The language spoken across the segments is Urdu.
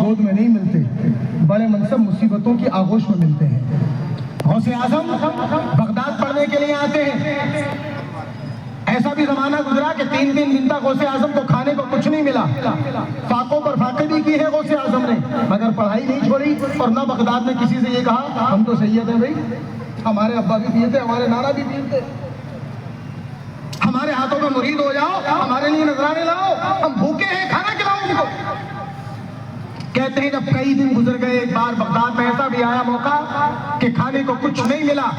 گود میں نہیں ملتے، بڑے منصب مصیبتوں کی آغوش میں ملتے ہیں۔ غوث اعظم بغداد پڑھنے کے لیے آتے ہیں۔ ایسا بھی زمانہ گزرا کہ 3 دن تک غوث اعظم کو کھانے کو کچھ نہیں ملا، فاقوں پر فاقے بھی کی ہے غوث اعظم نے، مگر پڑھائی نہیں چھوڑی، اور نہ بغداد میں کسی سے یہ کہا ہم تو سید ہیں بھائی، ہمارے ابا بھی پیے تھے، ہمارے نانا بھی پیے تھے، ہمارے ہاتھوں میں مرید ہو جاؤ، ہمارے لیے نذرانے لاؤ، ہم بھوکے ہیں، کھانا کھلاؤ ان کو۔ کہتے ہیں جب کئی دن گزر گئے، ایک بار بغداد میں ایسا بھی آیا موقع کہ کھانے کو کچھ نہیں ملا،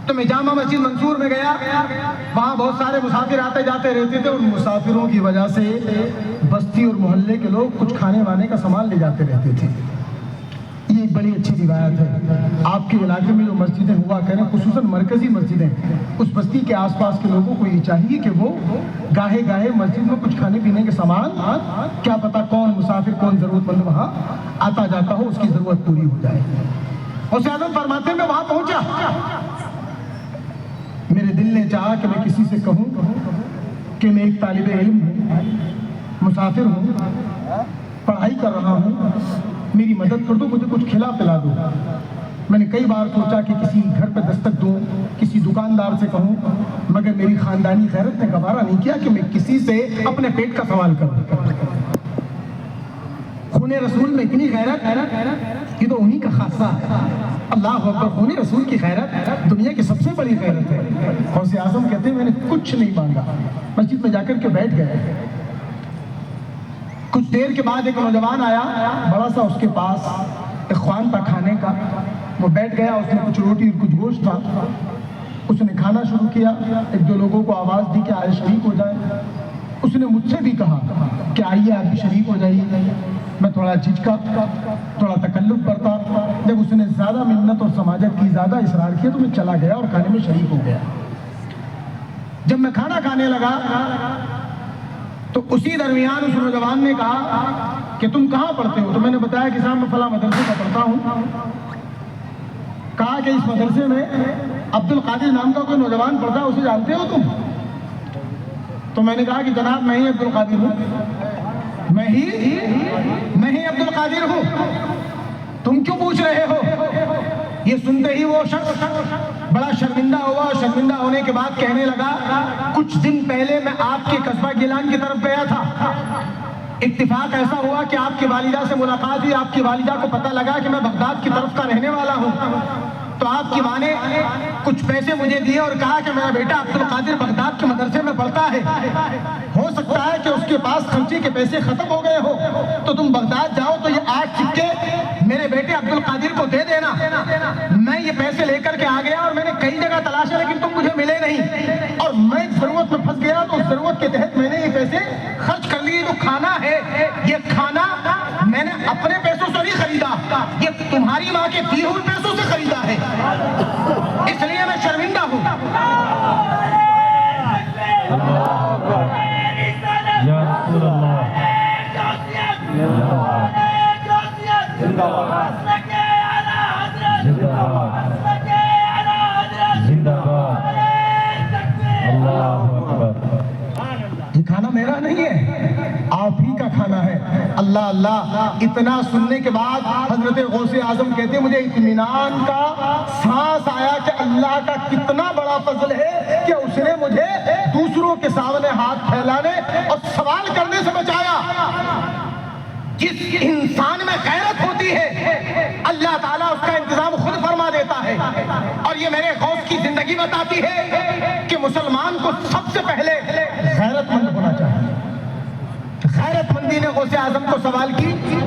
تو میں جامع مسجد منصور میں گیا، وہاں بہت سارے مسافر آتے جاتے رہتے تھے، ان مسافروں کی وجہ سے بستی اور محلے کے لوگ کچھ کھانے وانے کا سامان لے جاتے رہتے تھے۔ یہ ایک بڑی اچھی روایت ہے۔ آپ کے علاقے میں جو مسجدیں ہوا کریں، خصوصاً مرکزی مسجدیں، اس بستی کے آس پاس کے لوگوں کو یہ چاہیے کہ وہ گاہے گاہے مسجد میں کچھ کھانے پینے کے سامان، کیا پتا کون مسافر کون ضرورت مند وہاں آتا جاتا ہو، اس کی ضرورت پوری ہو جائے۔ غوث اعظم فرماتے ہیں میں وہاں پہنچا، میرے دل نے چاہا کہ میں کسی سے کہوں کہ میں ایک طالب علم ہوں، مسافر ہوں، پڑھائی کر رہا ہوں، میری مدد کر دو، مجھے کچھ کھلا پلا دو۔ میں نے کئی بار سوچا کہ کسی گھر پہ دستک دوں، کسی دکاندار سے کہوں، مگر میری خاندانی غیرت نے گوارا نہیں کیا کہ میں کسی سے اپنے پیٹ کا سوال کروں۔ خون رسول میں اتنی غیرت، یہ تو انہی کا خاصہ ہے۔ اللہ اکبر، خون رسول کی غیرت دنیا کی سب سے بڑی غیرت ہے۔ غوث اعظم کہتے ہیں میں نے کچھ نہیں مانگا، مسجد میں جا کر کے بیٹھ گئے۔ کچھ دیر کے بعد ایک نوجوان آیا، بڑا سا اس کے پاس ایک خوان تھا کھانے کا، وہ بیٹھ گیا، اس میں کچھ روٹی اور کچھ گوشت تھا، اس نے کھانا شروع کیا، ایک دو لوگوں کو آواز دی کہ آئے شریک ہو جائیں۔ اس نے مجھ سے بھی کہا کہ آئیے آپ بھی شریک ہو جائیے۔ میں تھوڑا جھجکا، تھوڑا تکلف برتا، جب اس نے زیادہ منت اور سماجت کی، زیادہ اصرار کیا، تو میں چلا گیا اور کھانے میں شریک ہو گیا۔ جب میں کھانا کھانے لگا تو اسی درمیان اس نوجوان نے کہا کہ تم کہاں پڑھتے ہو؟ تو میں نے بتایا کہ صاحب میں فلاں مدرسے کا پڑھتا ہوں۔ کہا کہ اس مدرسے میں عبد القادر نام کا کوئی نوجوان پڑھتا ہے، اسے جانتے ہو تم؟ تو میں نے کہا کہ جناب میں ہی عبد القادر ہوں، میں ہی عبد القادر ہوں، تم کیوں پوچھ رہے ہو؟ یہ سنتے ہی وہ شخص بڑا شرمندہ ہوا، شرمندہ ہونے کے بعد کہنے لگا کچھ دن پہلے میں آپ کے قصبہ گیلان کی طرف گیا تھا، اتفاق ایسا ہوا کہ آپ کی والدہ سے ملاقات ہوئی، آپ کی والدہ کو پتہ لگا کہ میں بغداد کی طرف کا رہنے والا ہوں، تو آپ کی ماں نے کچھ پیسے مجھے دیے اور کہا کہ میرا بیٹا عبد القادر بغداد کے مدرسے میں پڑھتا ہے، ہو سکتا ہے کہ اس کے پاس خرچے کے پیسے ختم ہو گئے ہو، تو تم بغداد جاؤ تو یہ 8 سکے میرے بیٹے عبد القادر کو دے دینا۔ میں یہ پیسے لے کر کے آ گیا اور میں نے کئی جگہ تلاشا لیکن تم مجھے ملے نہیں، اور میں ضرورت میں پھنس گیا، تو اس ضرورت کے تحت میں نے یہ پیسے خرچ کر لیے۔ جو کھانا ہے، یہ کھانا میں نے اپنے پیسوں سے نہیں خریدا، یہ تمہاری ماں کے دیے ہوئے پیسوں سے خریدا ہے، اس لیے میں شرمندہ ہوں۔ یا رسول اللہ، زندہ باد، اللہ اکبر۔ یہ کھانا میرا نہیں ہے، آپ ہی کا کھانا ہے۔ اللہ اللہ، اتنا سننے کے بعد حضرت غوث اعظم کہتے ہیں مجھے اطمینان کا سانس آیا کہ اللہ کا کتنا بڑا فضل ہے کہ اس نے مجھے دوسروں کے سامنے ہاتھ پھیلانے اور سوال کرنے سے بچایا۔ جس انسان میں غیرت ہوتی ہے اللہ تعالیٰ اس کا انتظام خود فرما دیتا ہے، اور یہ میرے غوث کی زندگی بتاتی ہے کہ مسلمان کو سب سے پہلے غیرت مند ہونا چاہیے۔ غیرت مندی نے غوث اعظم کو سوال کی